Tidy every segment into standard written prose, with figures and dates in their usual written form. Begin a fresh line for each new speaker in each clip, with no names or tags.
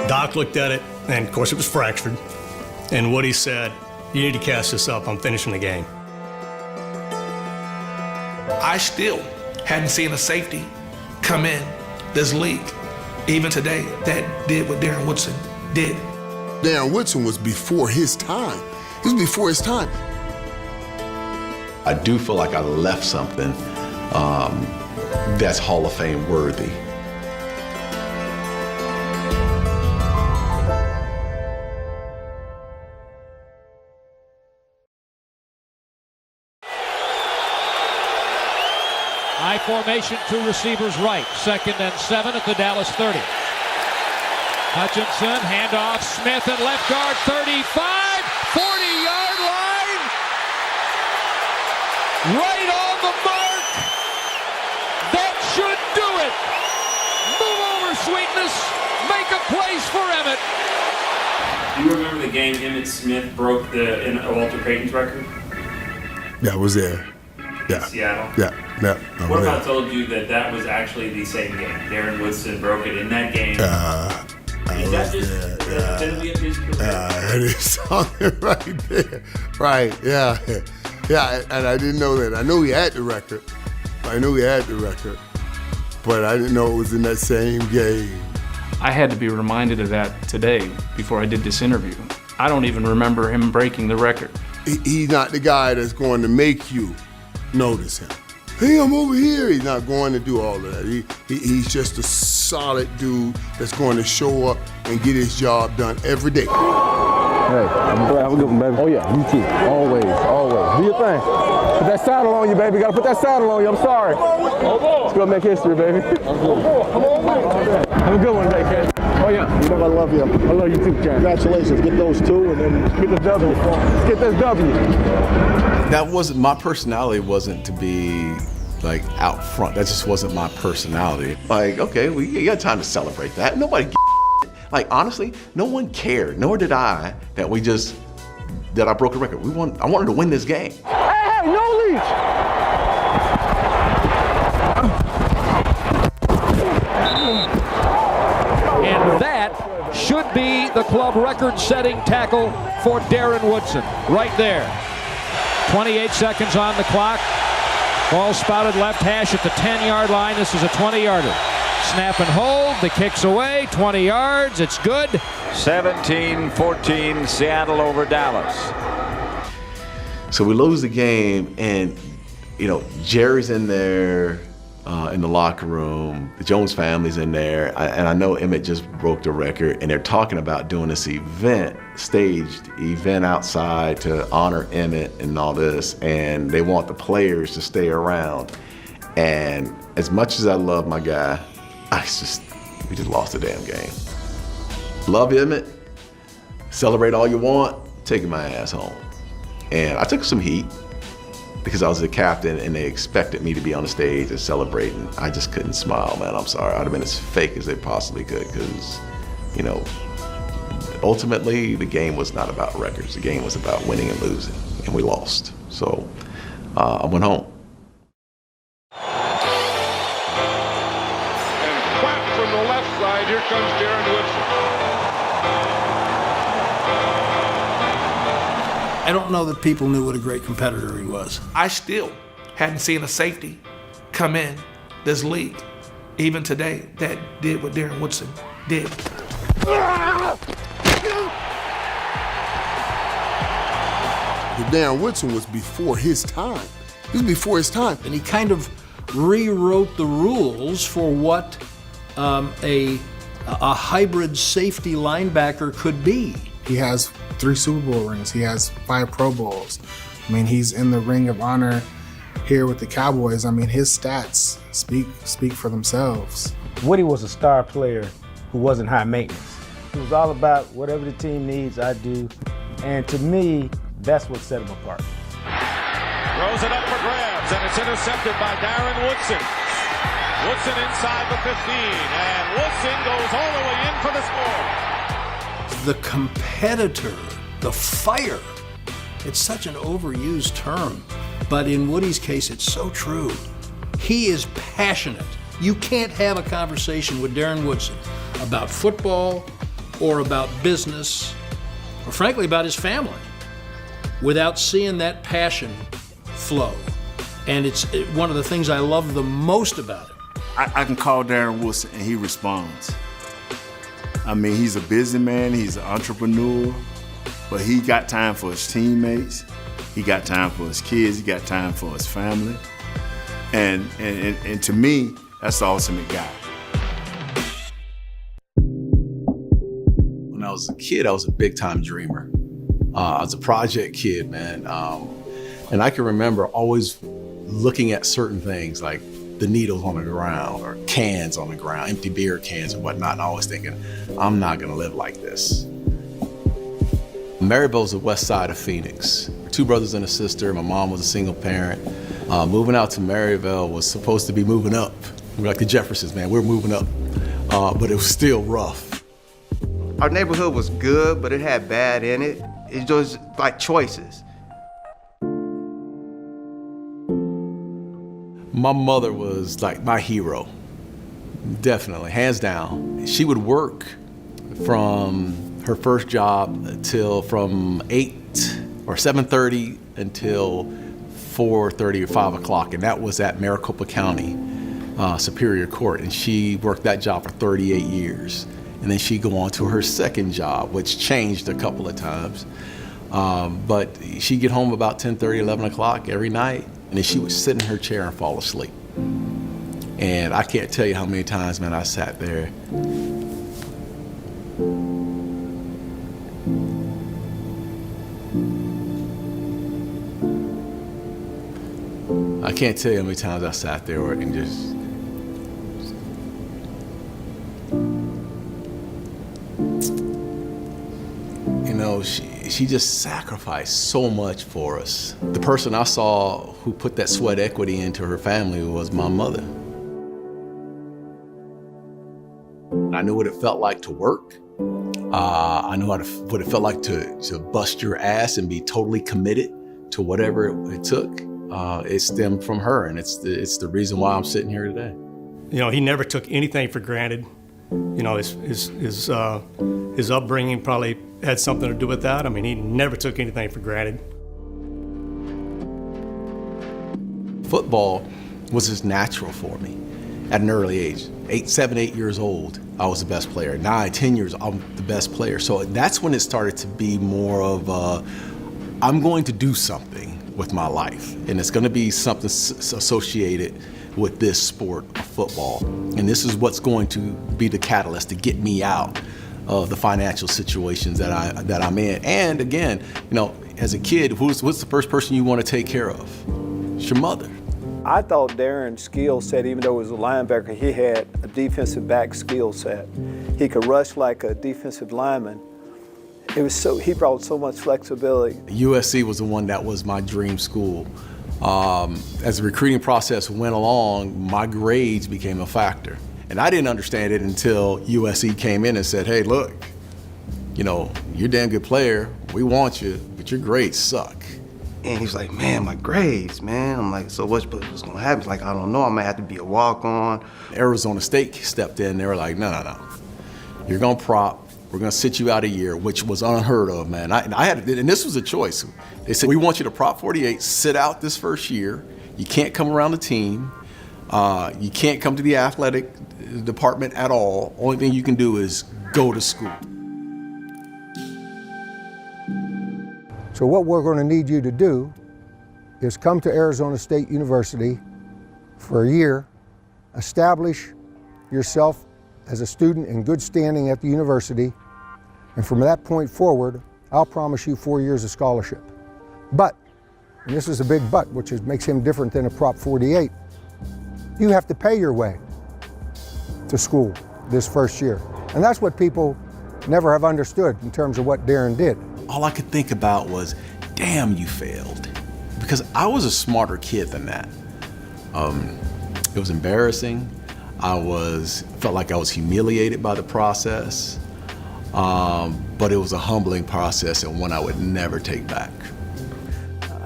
Doc looked at it, and of course it was fractured. And Woody said, "You need to cast this up. I'm finishing the game."
I still hadn't seen a safety come in this league, even today, that did what Darren Woodson did.
Darren Woodson was before his time. He was before his time.
I do feel like I left something that's Hall of Fame worthy.
High formation, two receivers right. 2nd and 7 at the Dallas 30. Hutchinson, handoff, Smith at left guard, 35, 40-yard line. Right on the mark. That should do it. Move over, Sweetness. Make a place for Emmett.
Do you remember the game Emmitt Smith broke Walter Payton's record?
Yeah, I was there. Yeah.
Seattle?
Yeah.
What if I told you that was actually the same game? Darren Woodson broke it in that game. Is that just the epitome of his career?
It is something right there. Right, yeah. Yeah, and I didn't know that. I knew he had the record. But I didn't know it was in that same game.
I had to be reminded of that today before I did this interview. I don't even remember him breaking the record.
He's not the guy that's going to make you notice him. Hey, I'm over here. He's not going to do all of that. He's just a solid dude that's going to show up and get his job done every day.
Hey, have a good one, baby. Oh yeah, you too. Always. Do your thing. Put that saddle on you, baby. Gotta put that saddle on you. I'm sorry. Let's go make history, baby. Have a good one, Kid. Oh yeah.
You know I love you.
I love you too, Ken.
Congratulations. Get those two and then
get the W. Let's get this W.
That wasn't, my personality wasn't to be like out front. That just wasn't my personality. Like, okay, you got time to celebrate that. Nobody, like honestly, no one cared, nor did I, that I broke a record. I wanted to win this game.
Hey, no leash!
And that should be the club record-setting tackle for Darren Woodson. Right there. 28 seconds on the clock. Ball spotted left hash at the 10-yard line. This is a 20-yarder. Snap and hold. The kick's away. 20 yards. It's good.
17-14, Seattle over Dallas.
So we lose the game, and Jerry's in there in the locker room. The Jones family's in there, and I know Emmett just broke the record, and they're talking about doing this staged event outside to honor Emmett and all this, and they want the players to stay around. And as much as I love my guy, we just lost the damn game. Love Emmett, celebrate all you want, taking my ass home. And I took some heat because I was the captain and they expected me to be on the stage and celebrating. I just couldn't smile, man. I'm sorry. I'd have been as fake as they possibly could because, ultimately the game was not about records. The game was about winning and losing, and we lost. So I went home.
And whack from the left side, here comes Darren Woodson.
I don't know that people knew what a great competitor he was.
I still hadn't seen a safety come in this league, even today, that did what Darren Woodson did.
Darren Woodson was before his time. He was before his time.
And he kind of rewrote the rules for what a hybrid safety linebacker could be.
He has 3 Super Bowl rings. He has 5 Pro Bowls. I mean, he's in the Ring of Honor here with the Cowboys. I mean, his stats speak for themselves.
Woody was a star player who wasn't high maintenance. It was all about whatever the team needs, I do. And to me, that's what set him apart.
Throws it up for grabs, and it's intercepted by Darren Woodson. Woodson inside the 15, and Woodson goes all the way in for the score.
The competitor, the fire. It's such an overused term, but in Woody's case, it's so true. He is passionate. You can't have a conversation with Darren Woodson about football or about business, or frankly about his family, without seeing that passion flow. And it's one of the things I love the most about it.
I can call Darren Woodson and he responds. I mean, he's a businessman, he's an entrepreneur, but he got time for his teammates, he got time for his kids, he got time for his family. And to me, that's the ultimate guy.
When I was a kid, I was a big-time dreamer. I was a project kid, man. And I can remember always looking at certain things like the needles on the ground or cans on the ground, empty beer cans and whatnot, and always thinking, I'm not gonna live like this. Maryville's the west side of Phoenix. 2 brothers and a sister. My mom was a single parent. Moving out to Maryville was supposed to be moving up. We're like the Jeffersons, man, we're moving up. But it was still rough.
Our neighborhood was good, but it had bad in it. It's just like choices.
My mother was like my hero, definitely, hands down. She would work from her first job till from 8 or 7:30 until 4:30 or 5 o'clock, and that was at Maricopa County Superior Court, and she worked that job for 38 years. And then she'd go on to her second job, which changed a couple of times. But she'd get home about 10:30, 11 o'clock every night, and then she would sit in her chair and fall asleep. And I can't tell you how many times, man, I sat there. I can't tell you how many times I sat there and just, you know, she just sacrificed so much for us. The person I saw who put that sweat equity into her family was my mother. I knew what it felt like to work. I knew what it felt like to bust your ass and be totally committed to whatever it took. It stemmed from her, and it's the reason why I'm sitting here today.
You know, he never took anything for granted. You know, his upbringing probably had something to do with that. I mean, he never took anything for granted.
Football was just natural for me at an early age. 7, 8 years old, I was the best player. 9, 10 years, I'm the best player. So that's when it started to be more of I'm going to do something with my life, and it's going to be something associated with this sport of football. And this is what's going to be the catalyst to get me out of the financial situations that I'm in. And again, you know, as a kid, what's the first person you want to take care of? It's your mother.
I thought Darren's skill set, even though he was a linebacker, he had a defensive back skill set. He could rush like a defensive lineman. He brought so much flexibility.
USC was the one that was my dream school. As the recruiting process went along, my grades became a factor. And I didn't understand it until USC came in and said, hey, look, you know, you're a damn good player. We want you, but your grades suck.
And he's like, man, my grades, man. I'm like, so what's going to happen? He's like, I don't know. I might have to be a walk-on.
Arizona State stepped in. They were like, no. You're going to prop. We're going to sit you out a year, which was unheard of, man. I had, and this was a choice. They said, we want you to prop 48, sit out this first year. You can't come around the team. You can't come to the athletic department at all. Only thing you can do is go to school.
So what we're going to need you to do is come to Arizona State University for a year, establish yourself as a student in good standing at the university, and from that point forward, I'll promise you 4 years of scholarship. But, and this is a big but, which makes him different than a Prop 48, you have to pay your way to school this first year. And that's what people never have understood in terms of what Darren did.
All I could think about was, damn, you failed. Because I was a smarter kid than that. It was embarrassing. Felt like I was humiliated by the process. But it was a humbling process and one I would never take back.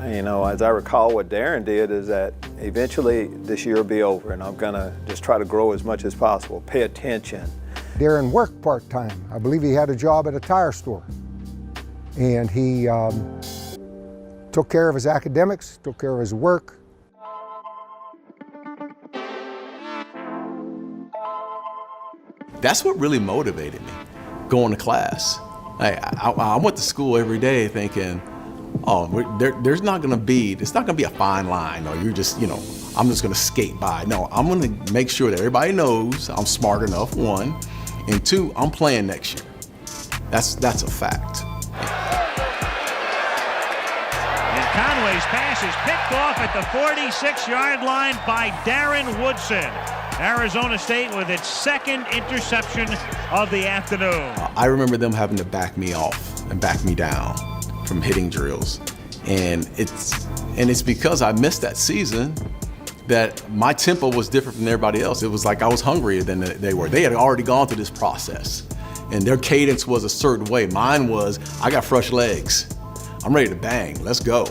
You know, as I recall, what Darren did is that eventually this year will be over and I'm gonna just try to grow as much as possible, pay attention.
Darren worked part-time. I believe he had a job at a tire store. And he took care of his academics, took care of his work.
That's what really motivated me, going to class. I went to school every day thinking, oh, it's not gonna be a fine line, or you're just, I'm just gonna skate by. No, I'm gonna make sure that everybody knows I'm smart enough, one, and two, I'm playing next year. That's a fact.
And Conway's pass is picked off at the 46-yard line by Darren Woodson. Arizona State with its second interception of the afternoon.
I remember them having to back me off and back me down from hitting drills. And it's because I missed that season that my tempo was different from everybody else. It was like I was hungrier than they were. They had already gone through this process, and their cadence was a certain way. Mine was, I got fresh legs. I'm ready to bang, let's go.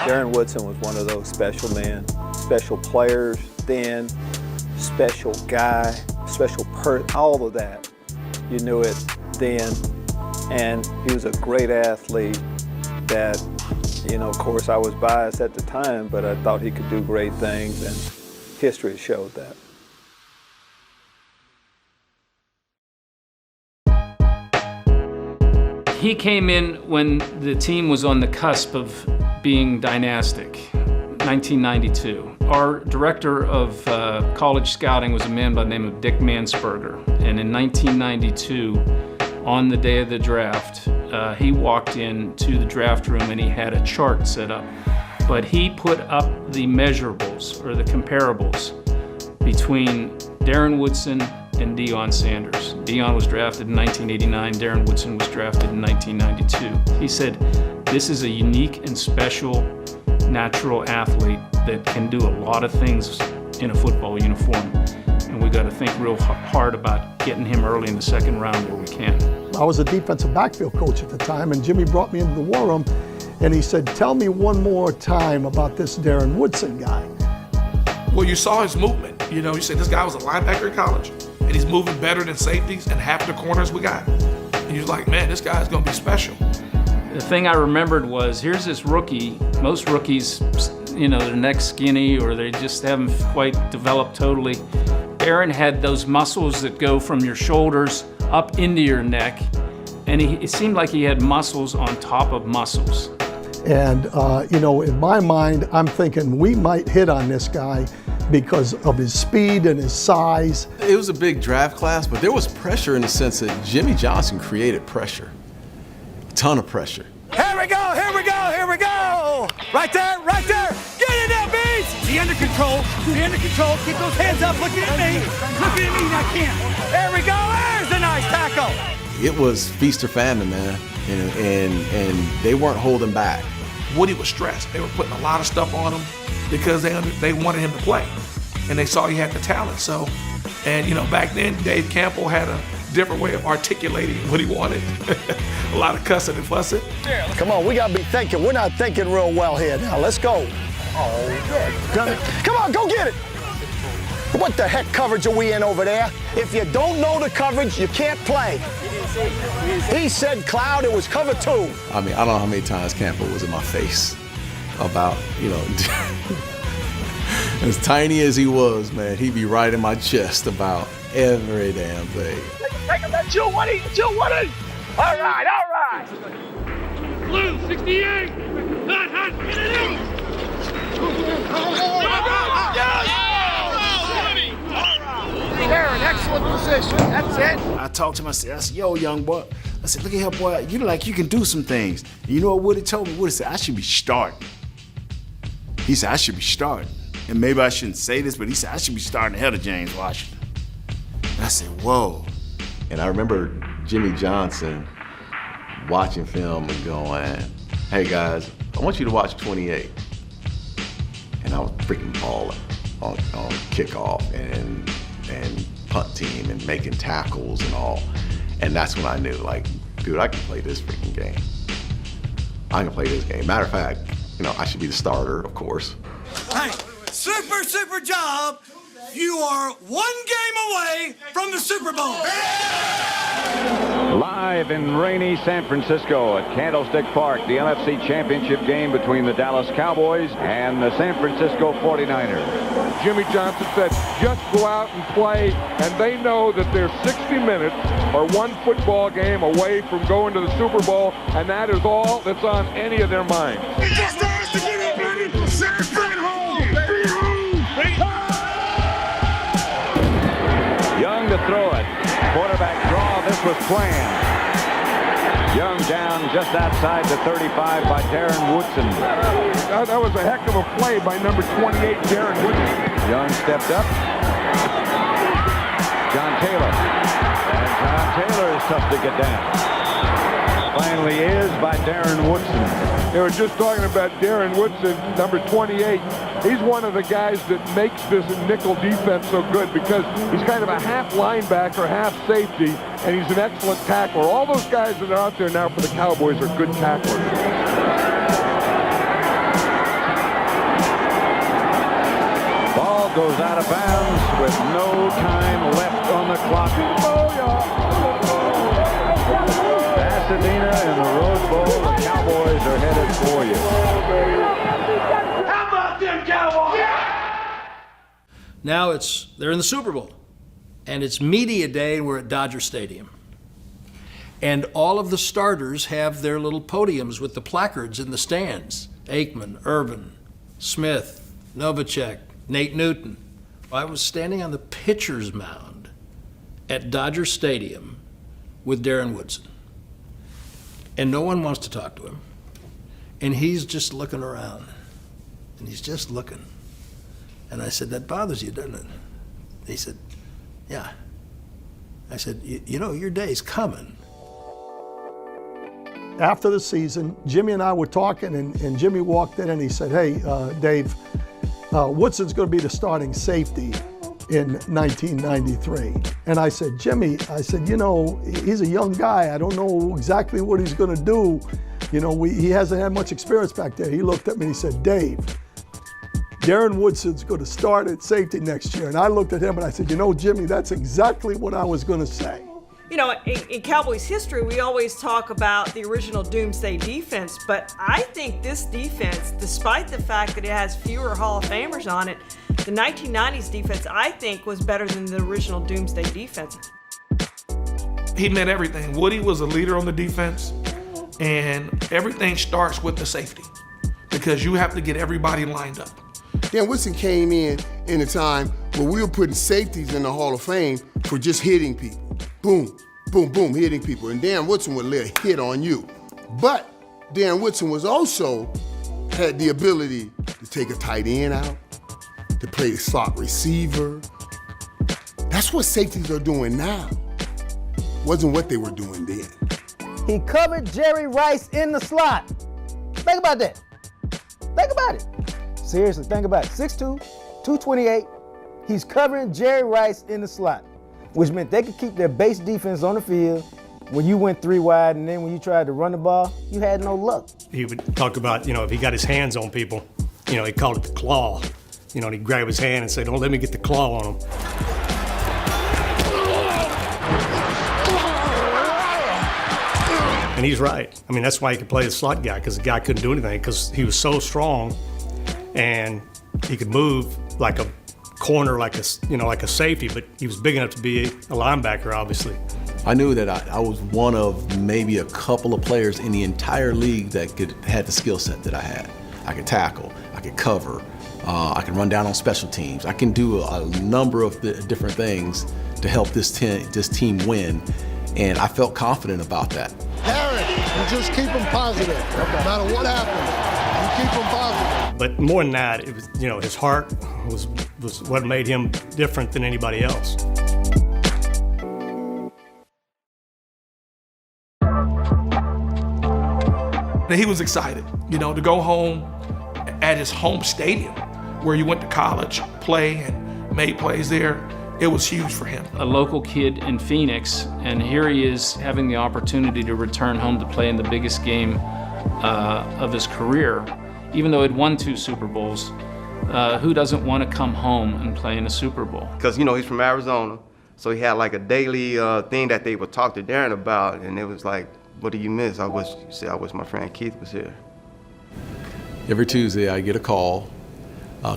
Darren Woodson was one of those special men, special players then, special guy, special all of that. You knew it then. And he was a great athlete that, of course I was biased at the time, but I thought he could do great things, and history showed that.
He came in when the team was on the cusp of being dynastic, 1992. Our director of college scouting was a man by the name of Dick Mansberger, and in 1992, on the day of the draft, he walked into the draft room and he had a chart set up, but he put up the measurables, or the comparables, between Darren Woodson and Deion Sanders. Deion was drafted in 1989, Darren Woodson was drafted in 1992. He said, this is a unique and special natural athlete that can do a lot of things in a football uniform. And we got to think real hard about getting him early in the second round where we can.
I was a defensive backfield coach at the time, and Jimmy brought me into the war room, and he said, tell me one more time about this Darren Woodson guy.
Well, you saw his movement. You said this guy was a linebacker in college, and he's moving better than safeties and half the corners we got. And you're like, man, this guy's gonna be special.
The thing I remembered was, here's this rookie. Most rookies, their neck's skinny or they just haven't quite developed totally. Darren had those muscles that go from your shoulders up into your neck, and it seemed like he had muscles on top of muscles.
And, in my mind, I'm thinking we might hit on this guy because of his speed and his size.
It was a big draft class, but there was pressure in the sense that Jimmy Johnson created pressure. A ton of pressure.
Here we go, here we go, here we go! Right there, right there! Get in there, beast! Be under control, be under control. Keep those hands up, looking at me. Looking at me, I can't. There we go, there's a nice tackle.
It was feast or famine, man, and they weren't holding back.
Woody was stressed. They were putting a lot of stuff on him because they wanted him to play, and they saw he had the talent. So, back then, Dave Campbell had a different way of articulating what he wanted. A lot of cussing and fussing.
Come on, we gotta be thinking. We're not thinking real well here now. Let's go. Oh, good. Come on, go get it. What the heck coverage are we in over there? If you don't know the coverage, you can't play. He said cloud, it was cover 2.
I mean, I don't know how many times Campbell was in my face about, as tiny as he was, man, he'd be right in my chest about every damn thing.
Take him, that's Joe Woody, Joe Woody! All right, all right! Blue, 68! Hot, hot, get it in!
Darren, excellent position. That's it.
I talked to him, I said, yo, young boy. I said, look at here, boy, you look like you can do some things. And you know what Woody told me? Woody said, I should be starting. He said, I should be starting. And maybe I shouldn't say this, but he said, I should be starting ahead of James Washington. And I said, whoa.
And I remember Jimmy Johnson watching film and going, hey guys, I want you to watch 28. And I was freaking balling on kickoff and punt team and making tackles and all. And that's when I knew, like, dude, I can play this freaking game. I can play this game. Matter of fact, I should be the starter, of course.
Hey, super job. You are one game away from the Super Bowl.
Live in rainy San Francisco at Candlestick Park, the NFC Championship game between the Dallas Cowboys and the San Francisco 49ers.
Jimmy Johnson said, just go out and play, and they know that they're 60 minutes or one football game away from going to the Super Bowl, and that is all that's on any of their minds.
Young to throw it. Quarterback draw. This was planned. Young down just outside the 35 by Darren Woodson.
That was a heck of a play by number 28, Darren Woodson.
Young stepped up. John Taylor. And John Taylor is tough to get down. Finally is by Darren Woodson.
They were just talking about Darren Woodson, number 28. He's one of the guys that makes this nickel defense so good because he's kind of a half linebacker, half safety, and he's an excellent tackler. All those guys that are out there now for the Cowboys are good tacklers.
Ball goes out of bounds with no time left on the clock. Oh, yeah. Pasadena in the Rose Bowl. The Cowboys are headed for you.
How about them Cowboys?
Now they're in the Super Bowl, and it's media day, and we're at Dodger Stadium. And all of the starters have their little podiums with the placards in the stands. Aikman, Irvin, Smith, Novacek, Nate Newton. I was standing on the pitcher's mound at Dodger Stadium with Darren Woodson. And no one wants to talk to him. And he's just looking around. And he's just looking. And I said, that bothers you, doesn't it? He said, yeah. I said, you know, your day's coming.
After the season, Jimmy and I were talking, and Jimmy walked in and he said, hey, Dave, Woodson's going to be the starting safety in 1993. And I said, Jimmy, you know, he's a young guy. I don't know exactly what he's going to do. You know, he hasn't had much experience back there. He looked at me and he said, Dave, Darren Woodson's going to start at safety next year. And I looked at him and I said, you know, Jimmy, that's exactly what I was going to say.
You know, in Cowboys history, we always talk about the original Doomsday defense, but I think this defense, despite the fact that it has fewer Hall of Famers on it, the 1990s defense, I think, was better than the original Doomsday defense.
He meant everything. Woody was a leader on the defense, and everything starts with the safety because you have to get everybody lined up.
Dan Woodson came in a time where we were putting safeties in the Hall of Fame for just hitting people. Boom, boom, boom, hitting people. And Dan Woodson would lay a hit on you. But Dan Woodson was also had the ability to take a tight end out, to play the slot receiver. That's what safeties are doing now. Wasn't what they were doing then.
He covered Jerry Rice in the slot. Think about that. Think about it. Seriously, think about it. 6'2", 228. He's covering Jerry Rice in the slot, which meant they could keep their base defense on the field. When you went 3 wide and then when you tried to run the ball, you had no luck.
He would talk about, you know, if he got his hands on people, you know, he called it the claw. You know, and he'd grab his hand and say, don't let me get the claw on him. And he's right. I mean, that's why he could play the slot guy, because the guy couldn't do anything, because he was so strong and he could move like a corner, like a safety, but he was big enough to be a linebacker, obviously.
I knew that I was one of maybe a couple of players in the entire league that had the skill set that I had. I could tackle, I could cover, I can run down on special teams. I can do a number of different things to help this team win, and I felt confident about that.
Darren, you just keep them positive. No matter what happens, you keep them positive.
But more than that, it was, you know, his heart was what made him different than anybody else.
He was excited, you know, to go home at his home stadium where he went to college, play and made plays there. It was huge for him.
A local kid in Phoenix, and here he is having the opportunity to return home to play in the biggest game of his career. Even though he'd won 2 Super Bowls, Who doesn't want to come home and play in a Super Bowl?
Because, you know, he's from Arizona, so he had like a daily thing that they would talk to Darren about, and it was like, what do you miss? I wish my friend Keith was here.
Every Tuesday I get a call,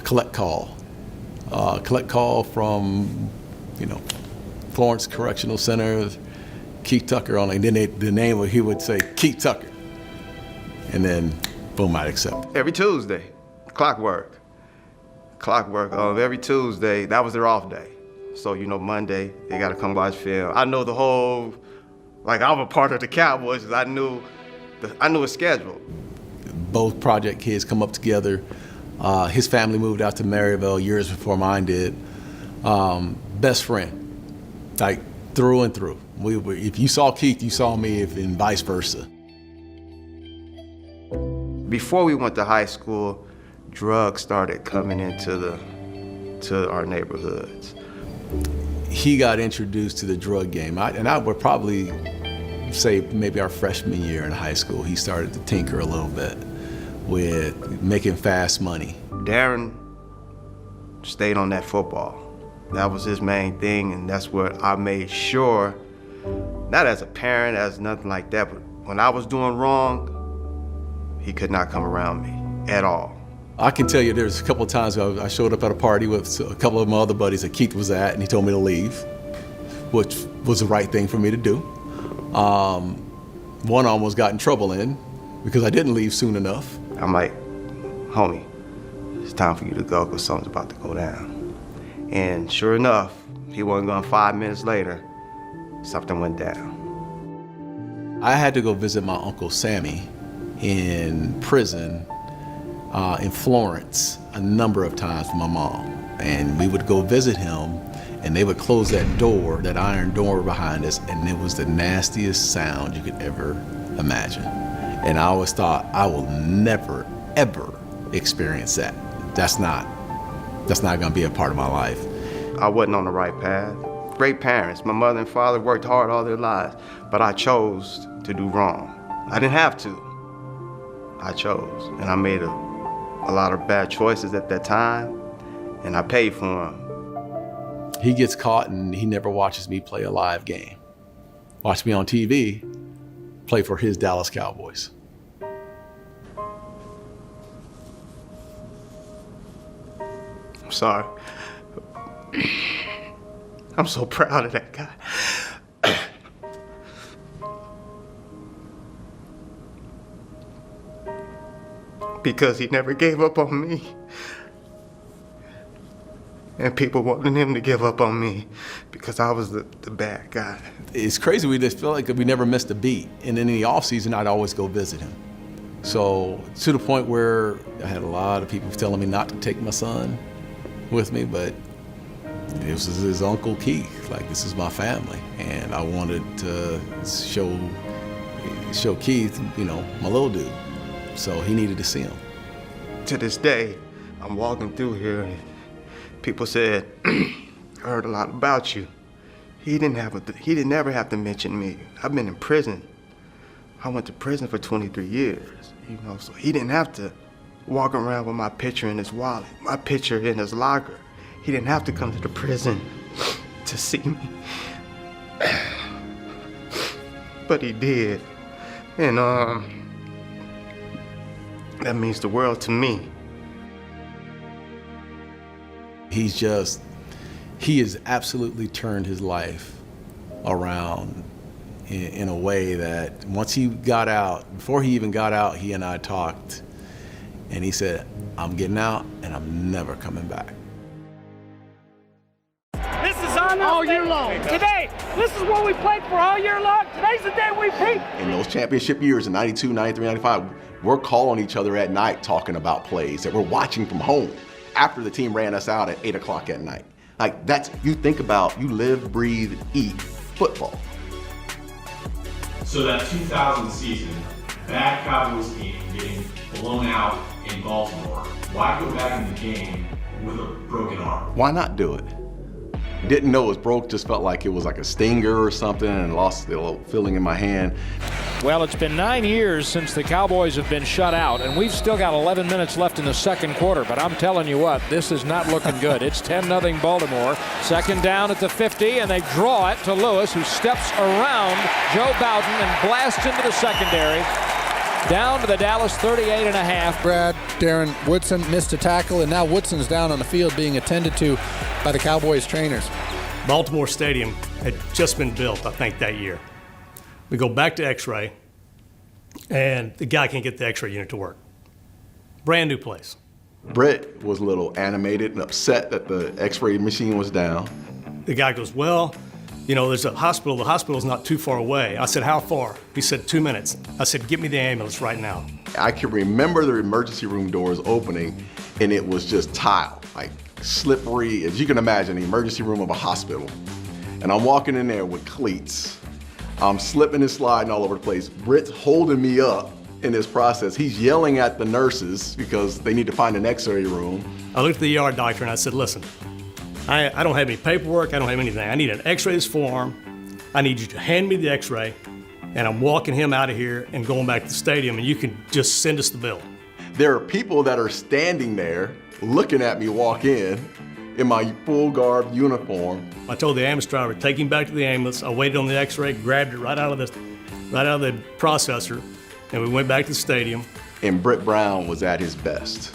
collect call from, you know, Florence Correctional Center, Keith Tucker on it. And then the name, he would say, Keith Tucker. And then, boom, I'd accept.
Every Tuesday, clockwork. Every Tuesday, that was their off day. So, you know, Monday, they got to come watch film. I know the whole, like, I'm a part of the Cowboys because I knew his schedule.
Both project kids come up together. His family moved out to Maryville years before mine did. Best friend, like through and through. If you saw Keith, you saw me, and vice versa.
Before we went to high school, drugs started coming into our neighborhoods.
He got introduced to the drug game, and I would probably say maybe our freshman year in high school, he started to tinker a little bit with making fast money.
Darren stayed on that football. That was his main thing, and that's what I made sure, not as a parent, as nothing like that, but when I was doing wrong, he could not come around me at all.
I can tell you there's a couple of times I showed up at a party with a couple of my other buddies that Keith was at, and he told me to leave, which was the right thing for me to do. One almost got in trouble because I didn't leave soon enough.
I'm like, homie, it's time for you to go because something's about to go down. And sure enough, he wasn't gone 5 minutes later, something went down.
I had to go visit my Uncle Sammy in prison in Florence a number of times with my mom. And we would go visit him, and they would close that door, that iron door behind us, and it was the nastiest sound you could ever imagine. And I always thought, I will never, ever experience that. That's not gonna be a part of my life.
I wasn't on the right path. Great parents, my mother and father worked hard all their lives, but I chose to do wrong. I didn't have to. I chose, and I made a lot of bad choices at that time, and I paid for them.
He gets caught and he never watches me play a live game. Watch me on TV, play for his Dallas Cowboys.
I'm sorry. I'm so proud of that guy. Because he never gave up on me. And people wanted him to give up on me because I was the bad guy.
It's crazy, we just feel like we never missed a beat. And then in the off season, I'd always go visit him. So to the point where I had a lot of people telling me not to take my son with me, but this is his Uncle Keith. Like, this is my family. And I wanted to show Keith, you know, my little dude. So he needed to see him.
To this day, I'm walking through here and people said, I heard a lot about you. He didn't never have to mention me. I've been in prison. I went to prison for 23 years, you know, so he didn't have to walk around with my picture in his wallet, my picture in his locker. He didn't have to come to the prison to see me. But he did. And that means the world to me.
He has absolutely turned his life around in a way that once he got out, before he even got out, he and I talked, and he said, I'm getting out and I'm never coming back.
This is on all year long. Today, this is what we played for all year long. Today's the day we peak.
In those championship years in 92, 93, 95, we're calling each other at night talking about plays that we're watching from home after the team ran us out at 8 o'clock at night. Like, that's, you think about, you live, breathe, eat football.
So that 2000 season, bad Cowboys team getting blown out in Baltimore, why go back in the game with a broken arm?
Why not do it? Didn't know it was broke, just felt like it was like a stinger or something, and lost the little feeling in my hand.
Well, it's been 9 years since the Cowboys have been shut out, and we've still got 11 minutes left in the second quarter, but I'm telling you what, this is not looking good. It's 10-0 Baltimore. Second down at the 50, and they draw it to Lewis, who steps around Joe Bowden and blasts into the secondary. Down to the Dallas 38.5.
Brad, Darren Woodson missed a tackle, and now Woodson's down on the field being attended to by the Cowboys trainers.
Baltimore Stadium had just been built, I think, that year. We go back to X-ray, and the guy can't get the X-ray unit to work. Brand new place.
Britt was a little animated and upset that the X-ray machine was down.
The guy goes, well, you know, there's a hospital. The hospital's not too far away. I said, how far? He said, 2 minutes. I said, get me the ambulance right now.
I can remember the emergency room doors opening, and it was just tile, like slippery, as you can imagine, the emergency room of a hospital. And I'm walking in there with cleats. I'm slipping and sliding all over the place. Britt's holding me up in this process. He's yelling at the nurses because they need to find an X-ray room.
I looked at the ER doctor and I said, listen, I don't have any paperwork, I don't have anything. I need an X-ray this form. I need you to hand me the X-ray, and I'm walking him out of here and going back to the stadium, and you can just send us the bill.
There are people that are standing there looking at me walk in my full garb uniform.
I told the ambulance driver, take him back to the ambulance. I waited on the X-ray, grabbed it right out of the processor, and we went back to the stadium.
And Britt Brown was at his best.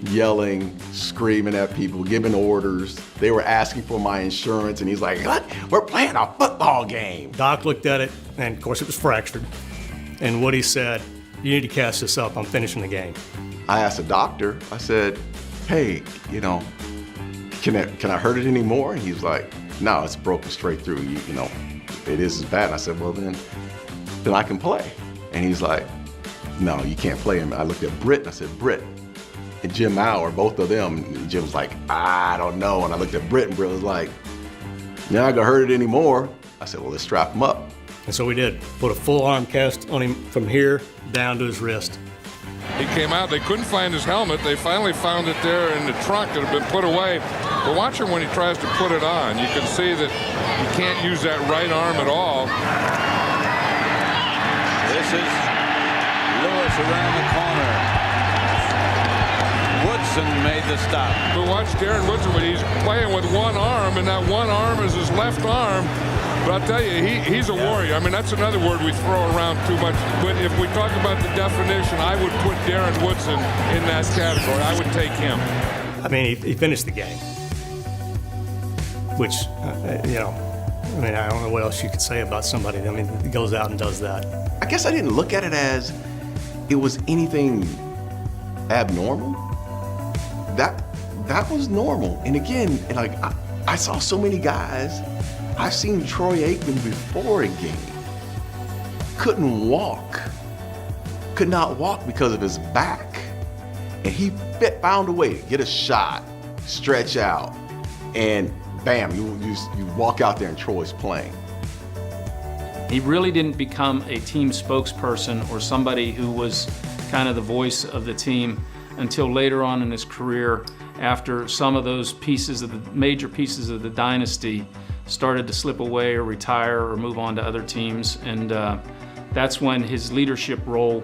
Yelling, screaming at people, giving orders. They were asking for my insurance, and he's like, what? We're playing a football game.
Doc looked at it, and of course it was fractured. And Woody said, you need to cast this up, I'm finishing the game.
I asked the doctor, I said, hey, you know, can I hurt it anymore? And he was like, no, it's broken straight through. You know, it is as bad. And I said, well, then I can play. And he's like, no, you can't play him. I looked at Britt, and I said, Britt and Jim Mauer, both of them. And Jim was like, I don't know. And I looked at Britt, and Britt was like, you're not gonna hurt it anymore. I said, well, let's strap him up.
And so we did. Put a full arm cast on him from here down to his wrist.
He came out, they couldn't find his helmet. They finally found it there in the trunk that had been put away. But watch him when he tries to put it on. You can see that he can't use that right arm at all.
This is Lewis around the corner. Woodson made the stop.
But watch Darren Woodson when he's playing with one arm, and that one arm is his left arm. But I'll tell you, he's a warrior. I mean, that's another word we throw around too much. But if we talk about the definition, I would put Darren Woodson in that category. I would take him.
I mean, he finished the game, which, you know, I mean, I don't know what else you could say about somebody. I mean, he goes out and does that.
I guess I didn't look at it as it was anything abnormal. That was normal. And again, like I saw so many guys. I've seen Troy Aikman before a game. Couldn't walk. Could not walk because of his back. And he found a way to get a shot, stretch out, and bam, you walk out there and Troy's playing.
He really didn't become a team spokesperson or somebody who was kind of the voice of the team until later on in his career, after some of those major pieces of the dynasty started to slip away or retire or move on to other teams. And that's when his leadership role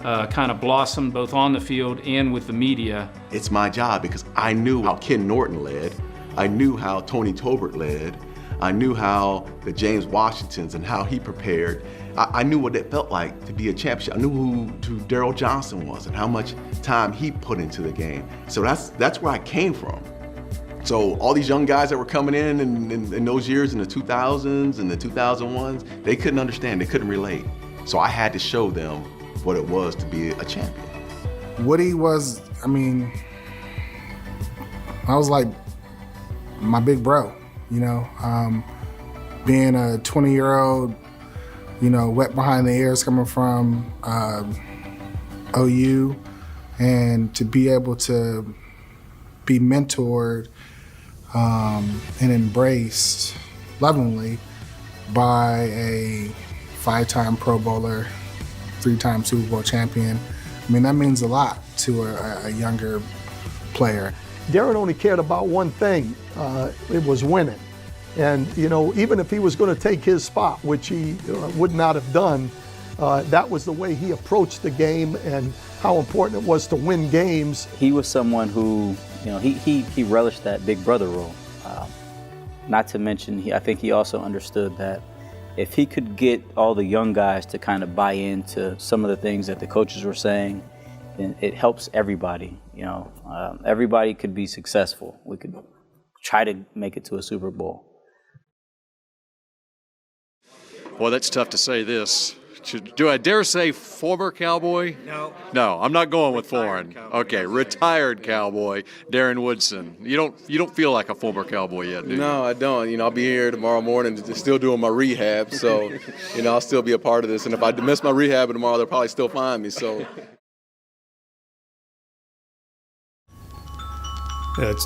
kind of blossomed both on the field and with the media.
It's my job because I knew how Ken Norton led. I knew how Tony Tolbert led. I knew how the James Washingtons and how he prepared. I knew what it felt like to be a championship. I knew who Daryl Johnson was and how much time he put into the game. So that's where I came from. So all these young guys that were coming in those years, in the 2000s and the 2001s, they couldn't understand, they couldn't relate. So I had to show them what it was to be a champion.
Woody was, I mean, I was like my big bro, you know, being a 20-year-old, you know, wet behind the ears coming from OU, and to be able to be mentored and embraced lovingly by a 5-time Pro Bowler, 3-time Super Bowl champion. I mean, that means a lot to a younger player.
Darren only cared about one thing, it was winning. And, even if he was going to take his spot, which he would not have done, that was the way he approached the game and how important it was to win games.
He was someone who, he relished that big brother role. Not to mention, I think he also understood that if he could get all the young guys to kind of buy into some of the things that the coaches were saying, then it helps everybody. Everybody could be successful. We could try to make it to a Super Bowl.
Well, that's tough to say this. Do I dare say former Cowboy?
No.
No, I'm not going with foreign. Okay, retired Cowboy, Darren Woodson. You don't feel like a former Cowboy yet, do you?
No, I don't. I'll be here tomorrow morning still doing my rehab, so, I'll still be a part of this. And if I miss my rehab tomorrow, they'll probably still find me, so.
Yeah, it's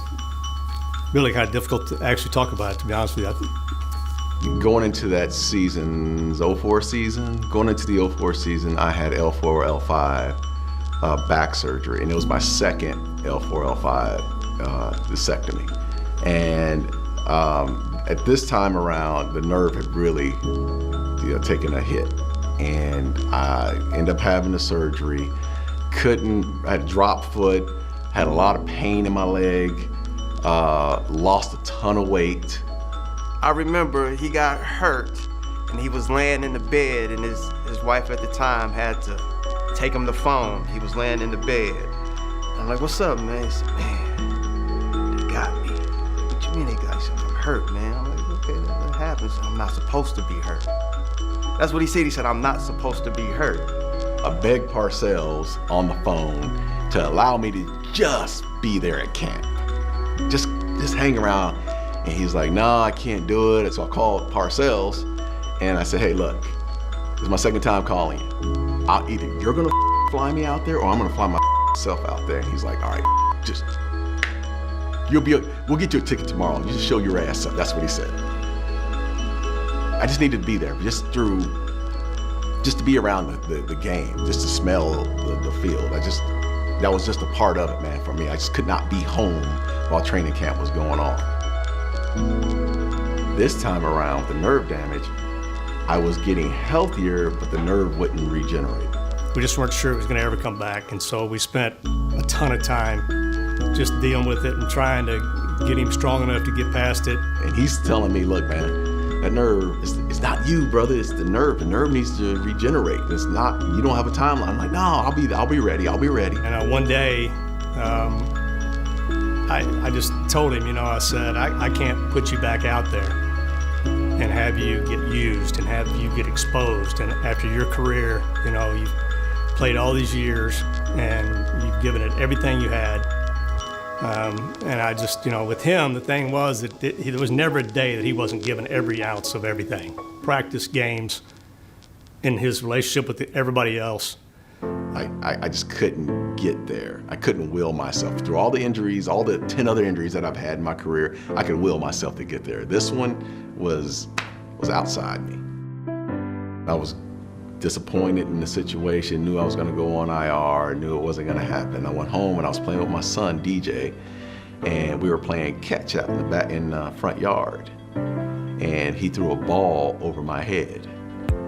really kind of difficult to actually talk about it, to be honest with you.
Going into that season's 04 season, I had L4, L5 back surgery, and it was my second L4, L5 vasectomy. And at this time around, the nerve had really taken a hit, and I ended up having the surgery. I had drop foot, had a lot of pain in my leg, lost a ton of weight.
I remember he got hurt and he was laying in the bed, and his wife at the time had to take him the phone. He was laying in the bed. I'm like, what's up, man? He said, man, they got me. What you mean they got you? He said, I'm hurt, man. I'm like, okay, that happens. I'm not supposed to be hurt. That's what he said. He said, I'm not supposed to be hurt.
I begged Parcells on the phone to allow me to just be there at camp. Just hang around. And he's like, no, I can't do it. So I called Parcells, and I said, hey, look, this is my second time calling you. Either you're gonna fly me out there, or I'm gonna fly myself out there. And he's like, all right, we'll get you a ticket tomorrow. You just show your ass up. That's what he said. I just needed to be there, just to be around the game, just to smell the field. That was just a part of it, man, for me. I just could not be home while training camp was going on. This time around, the nerve damage, I was getting healthier, but the nerve wouldn't regenerate.
We just weren't sure it was going to ever come back, and so we spent a ton of time just dealing with it and trying to get him strong enough to get past it.
And he's telling me, look, man, that nerve, it's not you, brother, it's the nerve. The nerve needs to regenerate. It's not, you don't have a timeline. I'm like, no, I'll be ready.
And one day, I just told him, I said, I can't put you back out there and have you get used and have you get exposed. And after your career, you've played all these years and you've given it everything you had. And I just, with him, the thing was that there was never a day that he wasn't given every ounce of everything. Practice, games, in his relationship with everybody else.
I just couldn't get there. I couldn't will myself. Through all the injuries, all the 10 other injuries that I've had in my career, I could will myself to get there. This one was outside me. I was disappointed in the situation, knew I was gonna go on IR, knew it wasn't gonna happen. I went home and I was playing with my son, DJ, and we were playing catch out in the front yard. And he threw a ball over my head.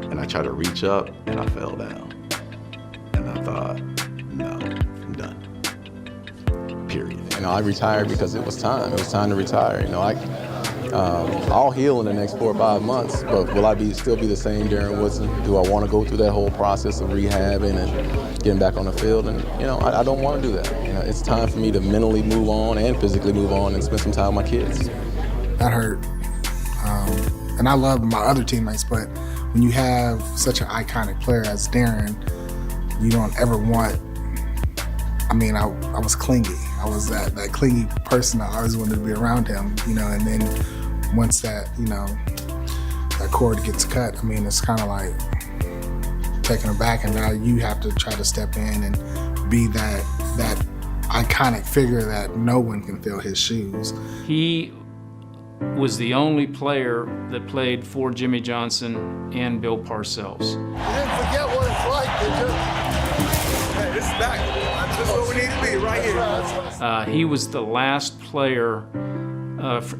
And I tried to reach up and I fell down. And I thought, no, I'm done, period.
I retired because it was time. It was time to retire. I'll heal in the next 4 or 5 months, but will I still be the same Darren Woodson? Do I want to go through that whole process of rehabbing and getting back on the field? And, I don't want to do that. It's time for me to mentally move on and physically move on and spend some time with my kids.
That hurt. And I love my other teammates, but when you have such an iconic player as Darren, you don't ever want, I was clingy. I was that clingy person. I always wanted to be around him, and then once that cord gets cut, it's kind of like taken aback, and now you have to try to step in and be that iconic figure that no one can fill his shoes.
He was the only player that played for Jimmy Johnson and Bill Parcells.
You didn't forget what it's like, did you? Hey, this is back. This is where we need to be, right here.
He was the last player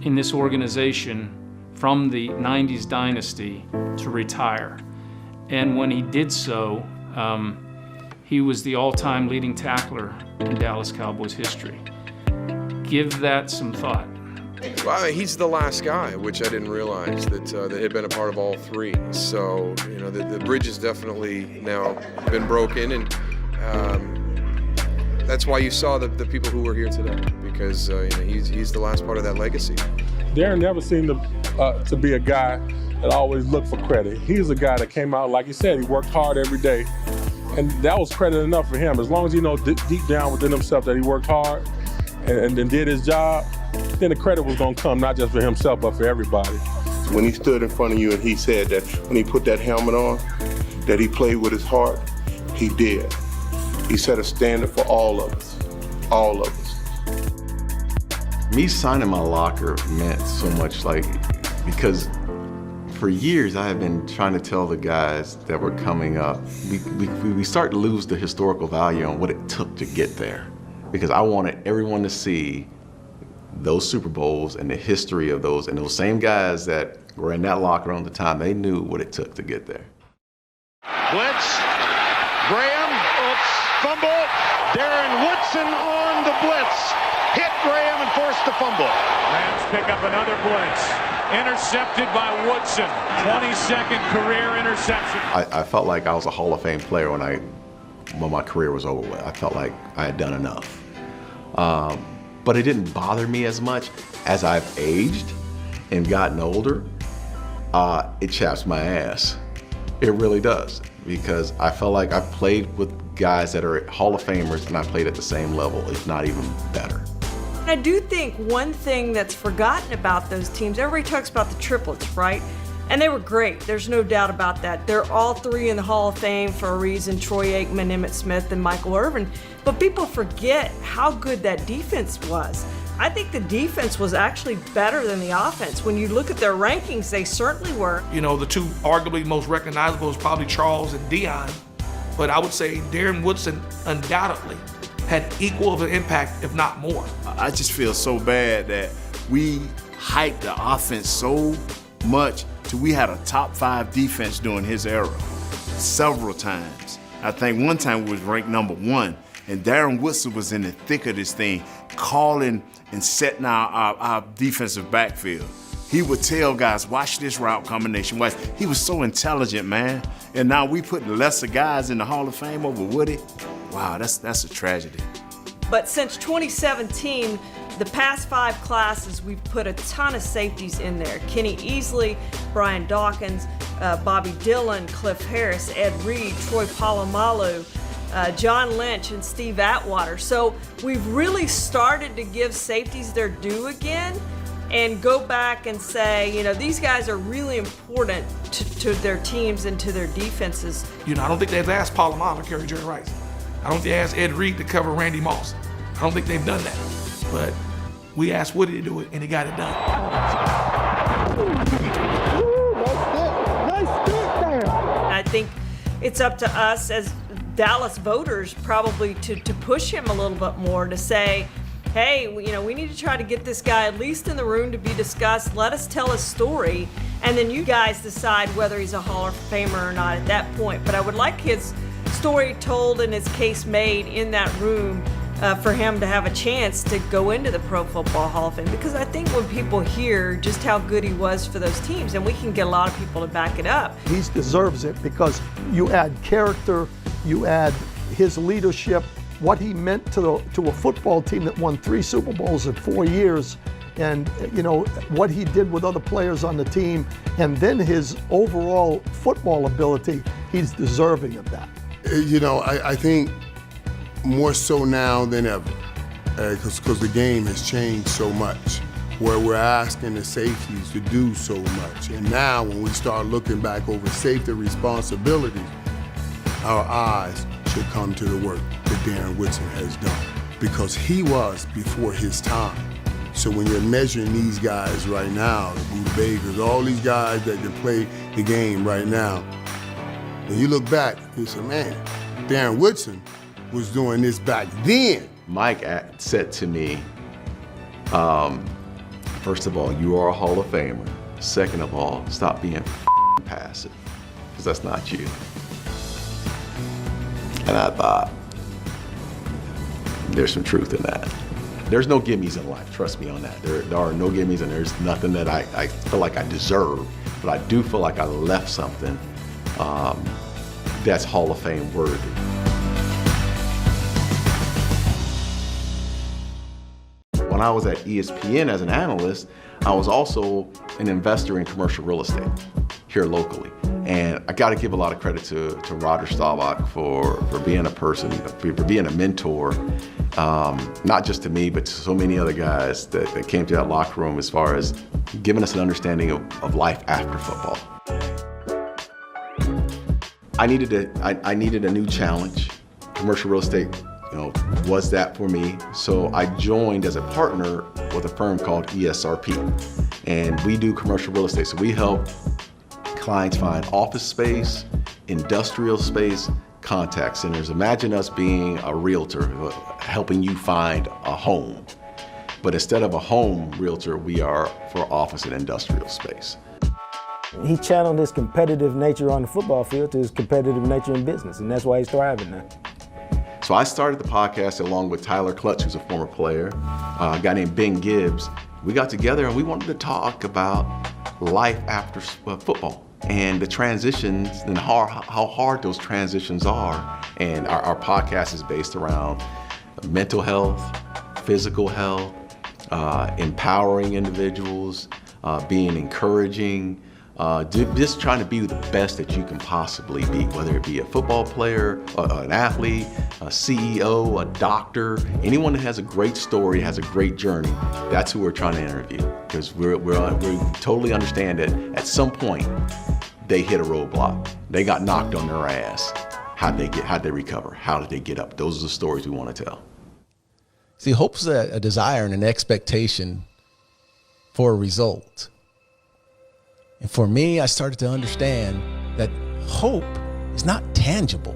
in this organization from the 90s dynasty to retire. And when he did so, he was the all-time leading tackler in Dallas Cowboys history. Give that some thought.
Well, he's the last guy, which I didn't realize that had been a part of all three. So, you know, the bridge has definitely now been broken, and that's why you saw the people who were here today, because you know, he's the last part of that legacy.
Darren never seemed to be a guy that always looked for credit. He's a guy that came out, like you said, he worked hard every day, and that was credit enough for him. As long as he knows deep down within himself that he worked hard and did his job, then the credit was going to come not just for himself, but for everybody.
When he stood in front of you and he said that when he put that helmet on, that he played with his heart, he did. He set a standard for all of us, all of us.
Me signing my locker meant so much, because for years I have been trying to tell the guys that were coming up, we start to lose the historical value on what it took to get there. Because I wanted everyone to see those Super Bowls and the history of those, and those same guys that were in that locker room at the time, they knew what it took to get there.
Blitz. Graham. Oops. Fumble. Darren Woodson on the blitz. Hit Graham and forced the fumble.
Rams pick up another blitz. Intercepted by Woodson. 22nd career interception.
I felt like I was a Hall of Fame player when my career was over with. I felt like I had done enough. But it didn't bother me as much as I've aged and gotten older. It chaps my ass. It really does, because I felt like I played with guys that are Hall of Famers, and I played at the same level, if not even better.
I do think one thing that's forgotten about those teams, everybody talks about the triplets, right? And they were great, there's no doubt about that. They're all three in the Hall of Fame for a reason: Troy Aikman, Emmitt Smith, and Michael Irvin. But people forget how good that defense was. I think the defense was actually better than the offense. When you look at their rankings, they certainly were.
You know, the two arguably most recognizable is probably Charles and Dion, but I would say Darren Woodson undoubtedly had equal of an impact, if not more.
I just feel so bad that we hyped the offense so much till we had a top 5 defense during his era several times. I think one time we was ranked number 1, and Darren Woodson was in the thick of this thing, calling and setting our defensive backfield. He would tell guys, watch this route combination. Watch. He was so intelligent, man. And now we putting lesser guys in the Hall of Fame over Woody. Wow, that's a tragedy.
But since 2017, the past 5 classes, we've put a ton of safeties in there. Kenny Easley, Brian Dawkins, Bobby Dillon, Cliff Harris, Ed Reed, Troy Polamalu, John Lynch, and Steve Atwater. So we've really started to give safeties their due again and go back and say, you know, these guys are really important to their teams and to their defenses.
You know, I don't think they've asked Polamalu to carry Jerry Rice. I don't think they asked Ed Reed to cover Randy Moss. I don't think they've done that. But we asked Woody to do it, and he got it done.
I think it's up to us as Dallas voters probably to push him a little bit more, to say, hey, you know, we need to try to get this guy at least in the room to be discussed. Let us tell his story, and then you guys decide whether he's a Hall of Famer or not at that point. But I would like his story told and his case made in that room for him to have a chance to go into the Pro Football Hall of Fame, because I think when people hear just how good he was for those teams, and we can get a lot of people to back it up.
He deserves it because you add character, you add his leadership, what he meant to a football team that won 3 Super Bowls in 4 years, and you know what he did with other players on the team, and then his overall football ability. He's deserving of that.
You know, I think more so now than ever, because the game has changed so much, where we're asking the safeties to do so much. And now when we start looking back over safety responsibilities, our eyes should come to the work that Darren Woodson has done, because he was before his time. So when you're measuring these guys right now, the Buda Bakers, all these guys that can play the game right now, when you look back, you say, man, Darren Woodson was doing this back then.
Mike said to me, first of all, you are a Hall of Famer. Second of all, stop being passive, because that's not you. And I thought, there's some truth in that. There's no gimmies in life, trust me on that. There are no gimmies, and there's nothing that I feel like I deserve, but I do feel like I left something that's Hall of Fame worthy. When I was at ESPN as an analyst, I was also an investor in commercial real estate here locally. And I got to give a lot of credit to Roger Staubach for being a person, for being a mentor, not just to me, but to so many other guys that came to that locker room as far as giving us an understanding of life after football. I needed a new challenge. Commercial real estate, was that for me. So I joined as a partner with a firm called ESRP. And we do commercial real estate. So we help clients find office space, industrial space, contact centers. Imagine us being a realtor helping you find a home. But instead of a home realtor, we are for office and industrial space.
He channeled his competitive nature on the football field to his competitive nature in business, and that's why he's thriving now.
So I started the podcast along with Tyler Klutch, who's a former player, a guy named Ben Gibbs. We got together and we wanted to talk about life after football and the transitions and how hard those transitions are. And our podcast is based around mental health, physical health, empowering individuals, being encouraging, just trying to be the best that you can possibly be, whether it be a football player, an athlete, a CEO, a doctor, anyone that has a great story, has a great journey. That's who we're trying to interview, because we totally understand that at some point they hit a roadblock. They got knocked on their ass. How'd they recover? How did they get up? Those are the stories we want to tell.
See, hope's a desire and an expectation for a result. And for me, I started to understand that hope is not tangible.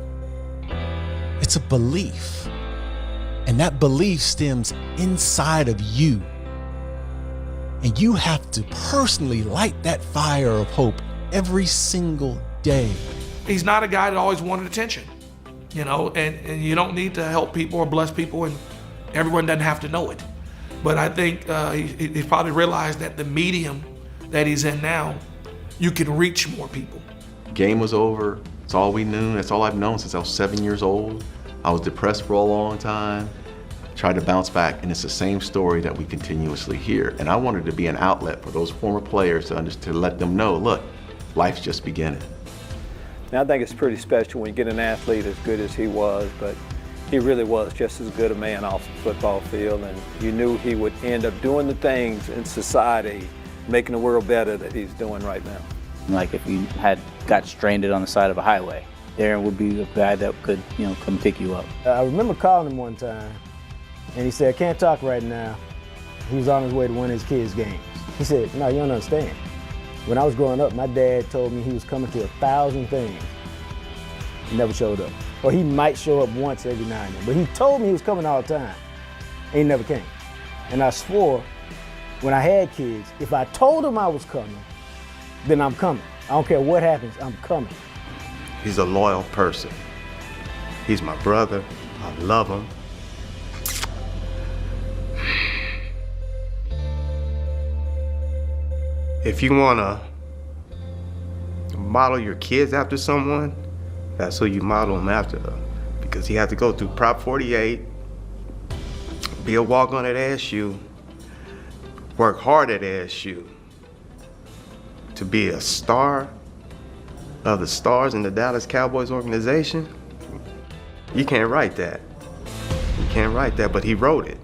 It's a belief. And that belief stems inside of you. And you have to personally light that fire of hope every single day.
He's not a guy that always wanted attention, and you don't need to help people or bless people, and everyone doesn't have to know it. But I think he probably realized that the medium that he's in now, you can reach more people.
Game was over. It's all we knew. That's all I've known since I was 7 years old. I was depressed for a long time, tried to bounce back, and it's the same story that we continuously hear. And I wanted to be an outlet for those former players to let them know, look, life's just beginning.
Now, I think it's pretty special when you get an athlete as good as he was, but he really was just as good a man off the football field, and you knew he would end up doing the things in society, making the world better that he's doing right now.
Like if you got stranded on the side of a highway, Darren would be the guy that could, come pick you up.
I remember calling him one time, and he said, "I can't talk right now." He was on his way to win his kids' games. He said, "No, you don't understand. When I was growing up, my dad told me he was coming to 1,000 things. He never showed up. Or he might show up once every now and then, but he told me he was coming all the time, and he never came. And I swore, when I had kids, if I told him I was coming, then I'm coming. I don't care what happens, I'm coming."
He's a loyal person. He's my brother. I love him. If you want to model your kids after someone, that's who you model them after. Because he had to go through Prop 48, be a walk-on at ASU, work hard at ASU, to be a star of the stars in the Dallas Cowboys organization. You can't write that. You can't write that, but he wrote it.